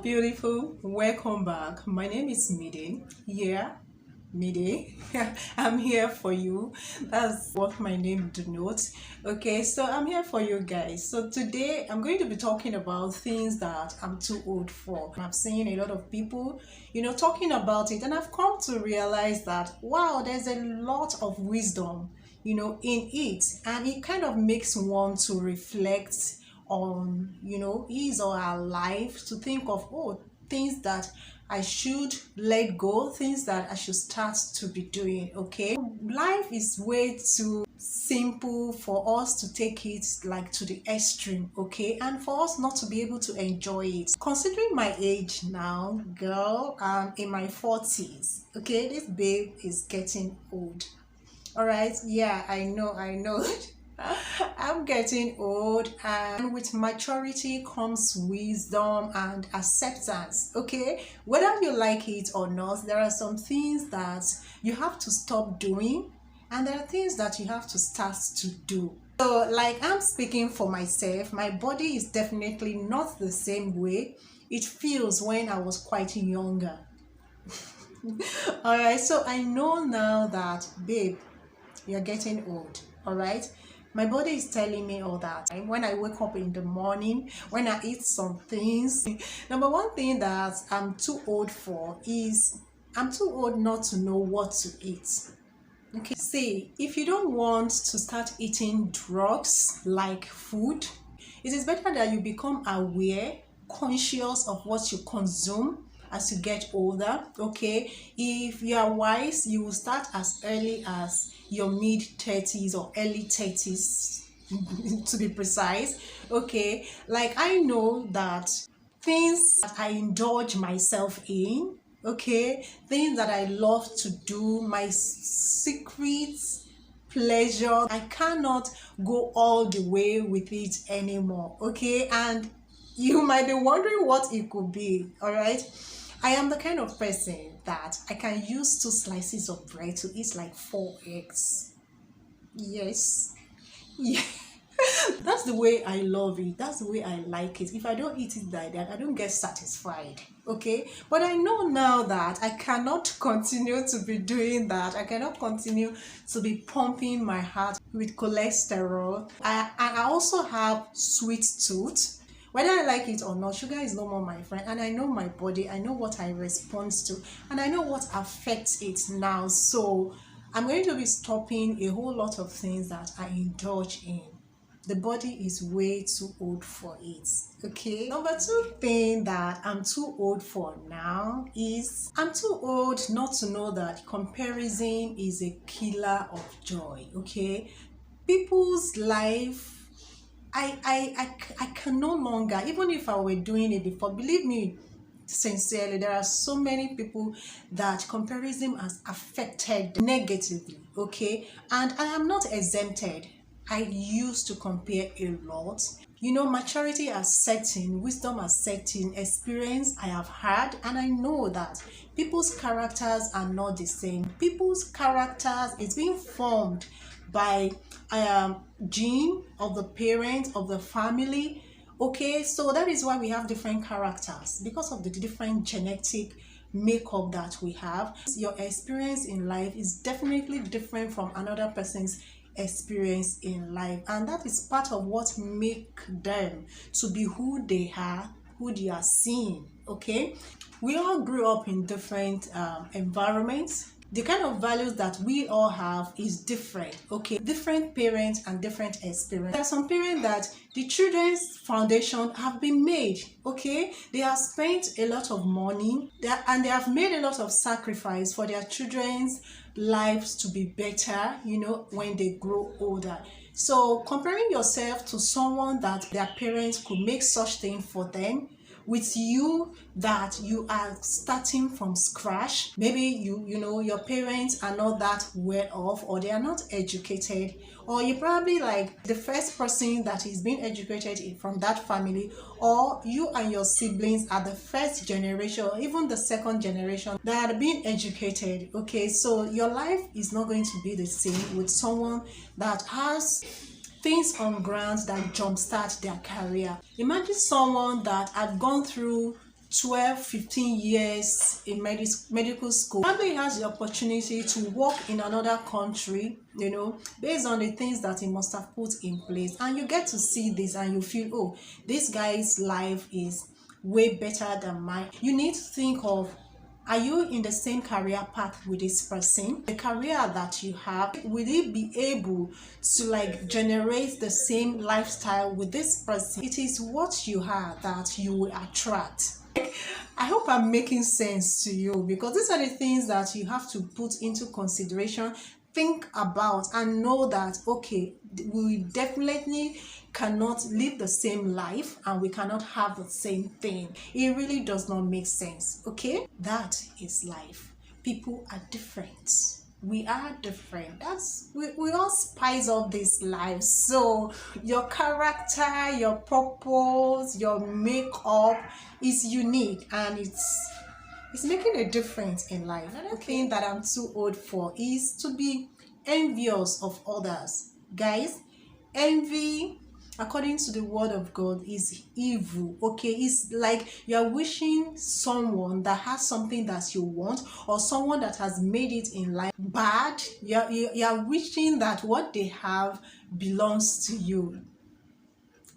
Beautiful, welcome back. My name is Mide. Yeah, Mide. I'm here for you. That's what my name denotes. Okay, so I'm here for you guys. So today I'm going to be talking about things that I'm too old for. I've seen a lot of people, talking about it, and I've come to realize that wow, there's a lot of wisdom, in it, and it kind of makes one to reflect on his or her life, to think of things that I should let go, things that I should start to be doing. Okay, life is way too simple for us to take it like to the extreme, okay, and for us not to be able to enjoy it. Considering my age now, girl, I'm in my 40s. Okay, this babe is getting old. All right, yeah, I know. I'm getting old, and with maturity comes wisdom and acceptance. Okay, whether you like it or not, there are some things that you have to stop doing, and there are things that you have to start to do. So, like, I'm speaking for myself, my body is definitely not the same way it feels when I was quite younger. All right, so I know now that, babe, you're getting old. All right, my body is telling me all that. When I wake up in the morning, when I eat some things, number one thing that I'm too old for is I'm too old not to know what to eat. Okay, see, if you don't want to start eating drugs like food, it is better that you become aware, conscious of what you consume as you get older. Okay, if you are wise, you will start as early as your mid 30s or early 30s to be precise. Okay, like, I know that things that I indulge myself in, okay, things that I love to do, my secret pleasure, I cannot go all the way with it anymore. Okay, and you might be wondering what it could be. All right, I am the kind of person that I can use 2 slices of bread to eat like 4 eggs. Yes. Yeah. That's the way I love it. That's the way I like it. If I don't eat it like that, I don't get satisfied. Okay, but I know now that I cannot continue to be doing that. I cannot continue to be pumping my heart with cholesterol. I also have sweet tooth. Whether I like it or not, sugar is no more my friend, and I know my body, I know what I respond to, and I know what affects it now. So I'm going to be stopping a whole lot of things that I indulge in. The body is way too old for it. Okay, number two thing that I'm too old for now is I'm too old not to know that comparison is a killer of joy. Okay, people's life, I can no longer, even if I were doing it before, believe me sincerely, there are so many people that comparison has affected negatively. Okay, and I am not exempted. I used to compare a lot. Maturity has set in, wisdom has set in, experience I have had, and I know that people's characters are not the same. People's characters is being formed by gene of the parent, of the family. Okay, so that is why we have different characters, because of the different genetic makeup that we have. Your experience in life is definitely different from another person's experience in life, and that is part of what make them to be who they are seeing. Okay, we all grew up in different environments. The kind of values that we all have is different. Okay, different parents and different experience. There are some parents that the children's foundation have been made. Okay, they have spent a lot of money and they have made a lot of sacrifice for their children's lives to be better, when they grow older. So comparing yourself to someone that their parents could make such thing for them, with you that you are starting from scratch, maybe your parents are not that well off, or they are not educated, or you're probably like the first person that is being educated from that family, or you and your siblings are the first generation or even the second generation that are being educated. Okay, so your life is not going to be the same with someone that has things on ground that jumpstart their career. Imagine someone that had gone through 12, 15 years in medical school. Probably has the opportunity to work in another country, you know, based on the things that he must have put in place. And you get to see this and you feel, oh, this guy's life is way better than mine. You need to think of, are you in the same career path with this person? The career that you have, will it be able to like generate the same lifestyle with this person? It is what you have that you will attract. I hope I'm making sense to you, because these are the things that you have to put into consideration, think about, and know that, okay, we definitely cannot live the same life and we cannot have the same thing. It really does not make sense. Okay, that is life. People are different. We are different. We all spice up this life. So your character, your purpose, your makeup is unique, and it's making a difference in life. Another thing that I'm too old for is to be envious of others. Guys, envy, according to the word of God, is evil. Okay, it's like you're wishing someone that has something that you want, or someone that has made it in life bad. You're wishing that what they have belongs to you.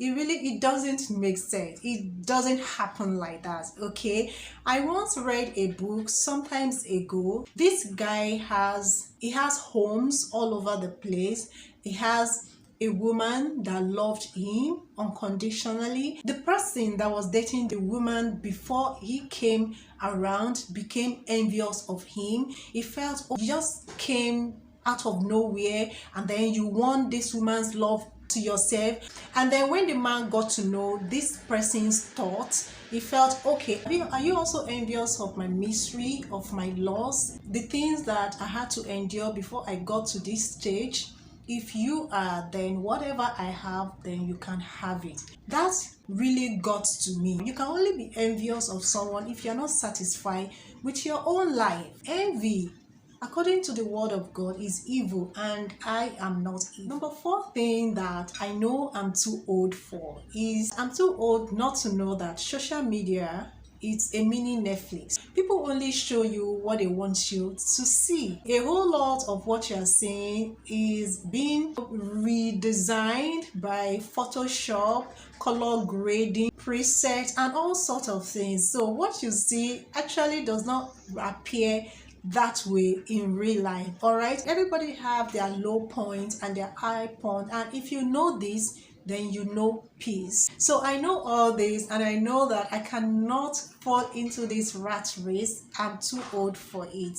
It doesn't make sense. It doesn't happen like that. Okay, I once read a book sometimes ago. This guy has homes all over the place. He has a woman that loved him unconditionally. The person that was dating the woman before he came around became envious of him. He felt, oh, you just came out of nowhere and then you want this woman's love to yourself. And then when the man got to know this person's thoughts, he felt, okay, are you also envious of my misery, of my loss, the things that I had to endure before I got to this stage? If you are, then whatever I have, then you can have it. That really got to me. You can only be envious of someone if you're not satisfied with your own life. Envy, according to the word of God, is evil, and I am not evil. Number 4 thing that I know I'm too old for is I'm too old not to know that social media, it's a mini Neflix. People only show you what they want you to see. A whole lot of what you're seeing is being redesigned by Photoshop, color grading, presets, and all sorts of things. So what you see actually does not appear that way in real life. All right, everybody have their low point and their high point, and if you know this, then you know peace. So I know all this, and I know that I cannot fall into this rat race. I'm too old for it,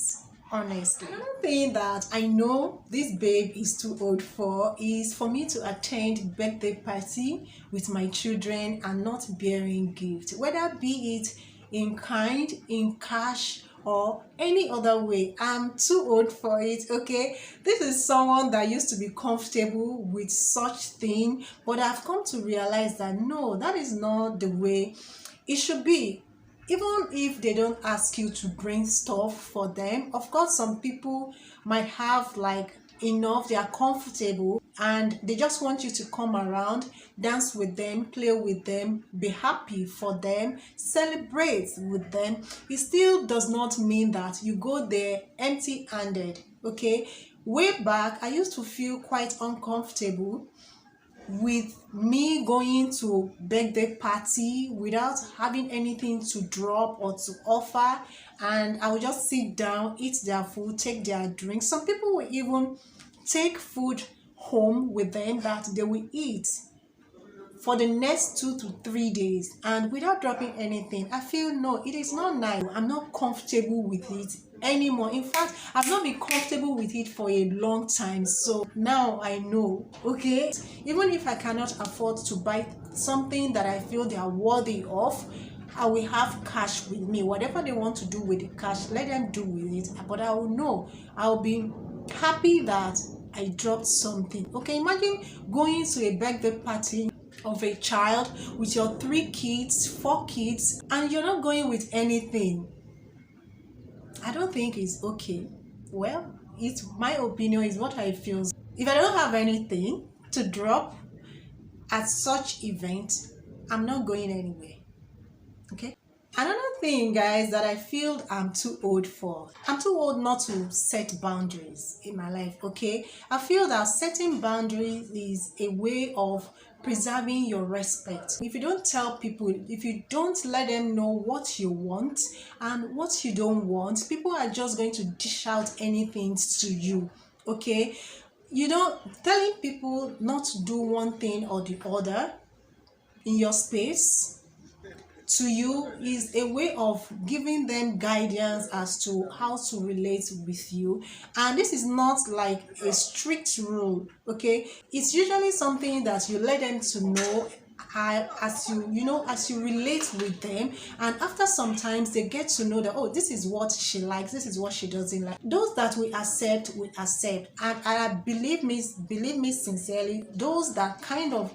honestly. Another thing that I know this babe is too old for is for me to attend birthday party with my children and not bearing gift, whether be it in kind, in cash, or any other way. I'm too old for it. Okay, this is someone that used to be comfortable with such thing, but I've come to realize that no, that is not the way it should be. Even if they don't ask you to bring stuff for them, of course some people might have like enough, they are comfortable and they just want you to come around, dance with them, play with them, be happy for them, celebrate with them. It still does not mean that you go there empty-handed. Okay, way back I used to feel quite uncomfortable with me going to birthday party without having anything to drop or to offer, and I would just sit down, eat their food, take their drinks. Some people will even take food home with them that they will eat for the next 2 to 3 days and without dropping anything. I feel no, it is not nice. I'm not comfortable with it anymore. In fact, I've not been comfortable with it for a long time. So now I know, okay, even if I cannot afford to buy something that I feel they are worthy of, I will have cash with me. Whatever they want to do with the cash, let them do with it. But I will know, I'll be happy that I dropped something. Okay, imagine going to a birthday party of a child with your 3 kids, 4 kids, and you're not going with anything. I don't think it's okay. Well, it's my opinion, is what I feel. If I don't have anything to drop at such event, I'm not going anywhere. Okay, another thing, guys, that I feel I'm too old for. I'm too old not to set boundaries in my life, okay? I feel that setting boundaries is a way of preserving your respect. If you don't tell people, if you don't let them know what you want and what you don't want, people are just going to dish out anything to you, okay? You don't telling people not to do one thing or the other in your space to you is a way of giving them guidance as to how to relate with you, and this is not like a strict rule, okay? It's usually something that you let them to know as you relate with them, and after sometimes they get to know that, oh, this is what she likes, this is what she doesn't like. Those that we accept, and I believe me sincerely, those that kind of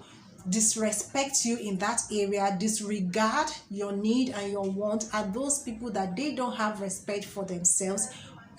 disrespect you in that area, disregard your need and your want, are those people that they don't have respect for themselves,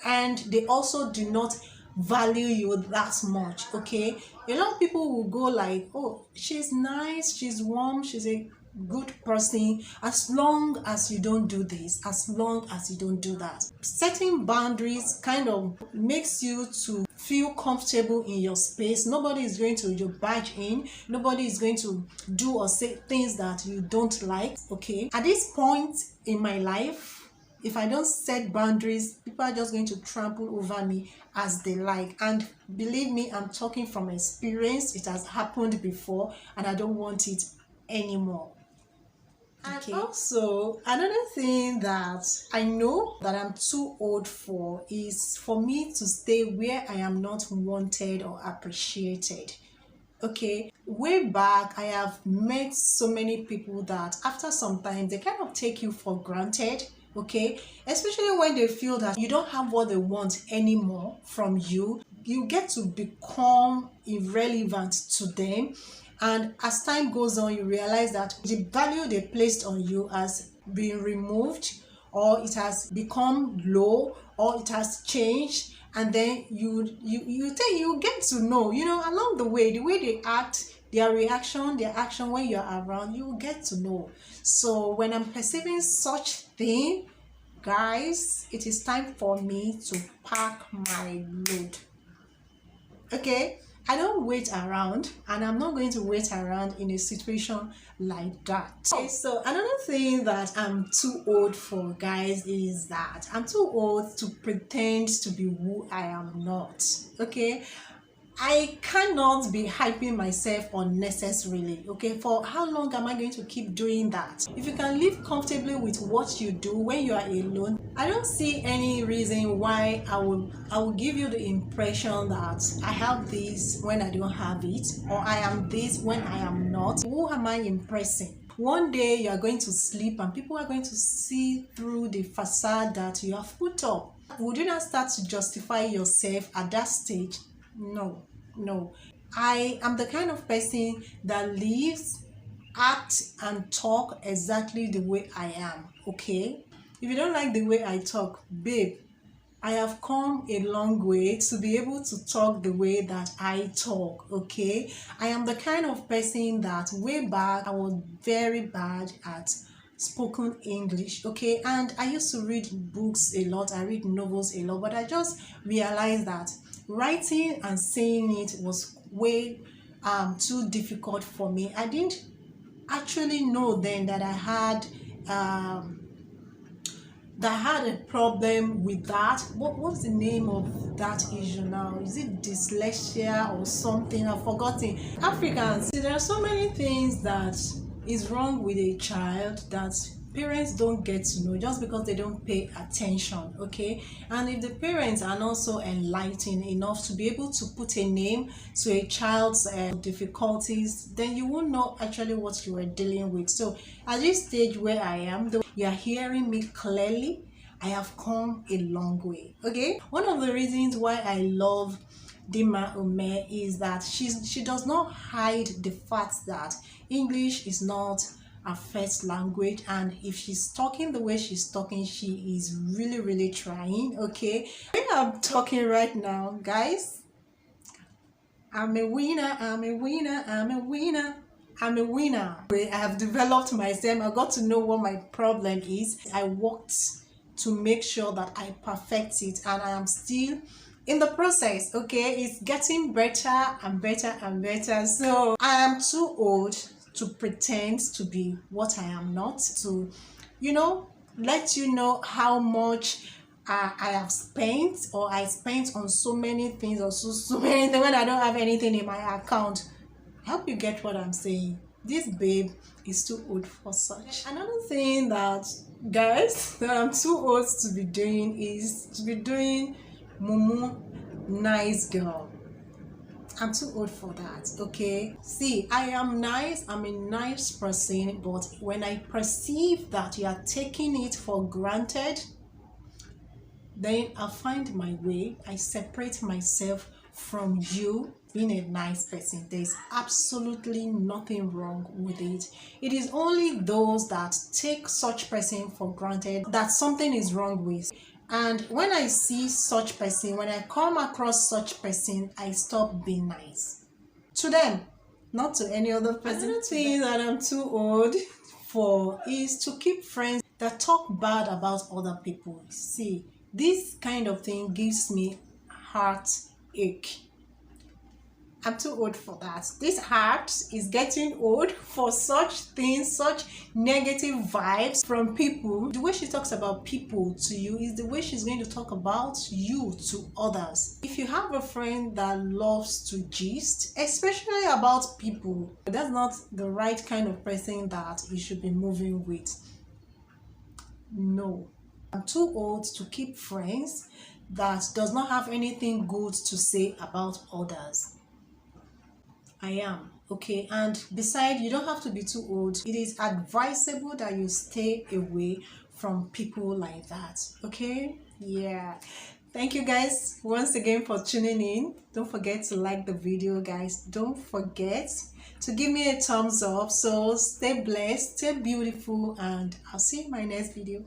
and they also do not value you that much, okay? A lot of people will go like, oh, she's nice, she's warm, she's a good person, as long as you don't do this, as long as you don't do that. Setting boundaries kind of makes you to feel comfortable in your space. Nobody is going to barge in, nobody is going to do or say things that you don't like, okay? At this point in my life, if I don't set boundaries, people are just going to trample over me as they like. And believe me, I'm talking from experience. It has happened before, and I don't want it anymore. Okay. And also, another thing that I know that I'm too old for is for me to stay where I am not wanted or appreciated. Okay, way back I have met so many people that after some time they kind of take you for granted, okay, especially when they feel that you don't have what they want anymore from you. You get to become irrelevant to them, and as time goes on you realize that the value they placed on you has been removed, or it has become low, or it has changed. And then you get to know, along the way they act, their action when you're around, you get to know. So when I'm perceiving such thing, guys, it is time for me to pack my load, okay? I don't wait around, and I'm not going to wait around in a situation like that. Okay, so another thing that I'm too old for, guys, is that I'm too old to pretend to be who I am not, okay? I cannot be hyping myself unnecessarily, okay? For how long am I going to keep doing that? If you can live comfortably with what you do when you are alone, I don't see any reason why I will give you the impression that I have this when I don't have it, or I am this when I am not. Who am I impressing? One day you are going to sleep and people are going to see through the facade that you have put up. Would you not start to justify yourself at that stage? No. I am the kind of person that lives, act, and talk exactly the way I am, okay? If you don't like the way I talk, babe, I have come a long way to be able to talk the way that I talk, okay? I am the kind of person that way back I was very bad at spoken English, okay? And I used to read books a lot, I read novels a lot, but I just realized that writing and saying it was way too difficult for me. I didn't actually know then that I had a problem with that. What's the name of that issue now? Is it dyslexia or something? I've forgotten. Africans, see, there are so many things that is wrong with a child that parents don't get to know just because they don't pay attention, okay? And if the parents are not so enlightened enough to be able to put a name to a child's difficulties, then you won't know actually what you are dealing with. So at this stage where I am, though you are hearing me clearly, I have come a long way, okay? One of the reasons why I love Ugbomeh is that she does not hide the fact that English is not her first language, and if she's talking the way she's talking, she is really trying, okay? When I'm talking right now, guys, I'm a winner. I'm a winner. I have developed myself. I got to know what my problem is. I worked to make sure that I perfect it, and I am still in the process. Okay, it's getting better and better and better. So I am too old to pretend to be what I am not, to let you know how much I have spent, or I spent on so many things, or so many things when I don't have anything in my account. I hope you get what I'm saying. This babe is too old for such. Another thing that, guys, that I'm too old to be doing is to be doing mumu nice girl. I'm too old for that. Okay, see, I am nice, I'm a nice person, but when I perceive that you are taking it for granted, then I find my way. I separate myself from you being a nice person. There's absolutely nothing wrong with it. It is only those that take such person for granted that something is wrong with. And when I see such person, when I come across such person, I stop being nice to them, not to any other person. Another thing that I'm too old for is to keep friends that talk bad about other people. See, this kind of thing gives me heartache. I'm too old for that. This heart is getting old for such things, such negative vibes from people. The way she talks about people to you is the way she's going to talk about you to others. If you have a friend that loves to gist, especially about people, that's not the right kind of person that you should be moving with. No. I'm too old to keep friends that does not have anything good to say about others. I am. Okay, and besides, you don't have to be too old. It is advisable that you stay away from people like that. Okay, yeah. Thank you guys once again for tuning in. Don't forget to like the video, guys. Don't forget to give me a thumbs up. So stay blessed, stay beautiful, and I'll see you in my next video.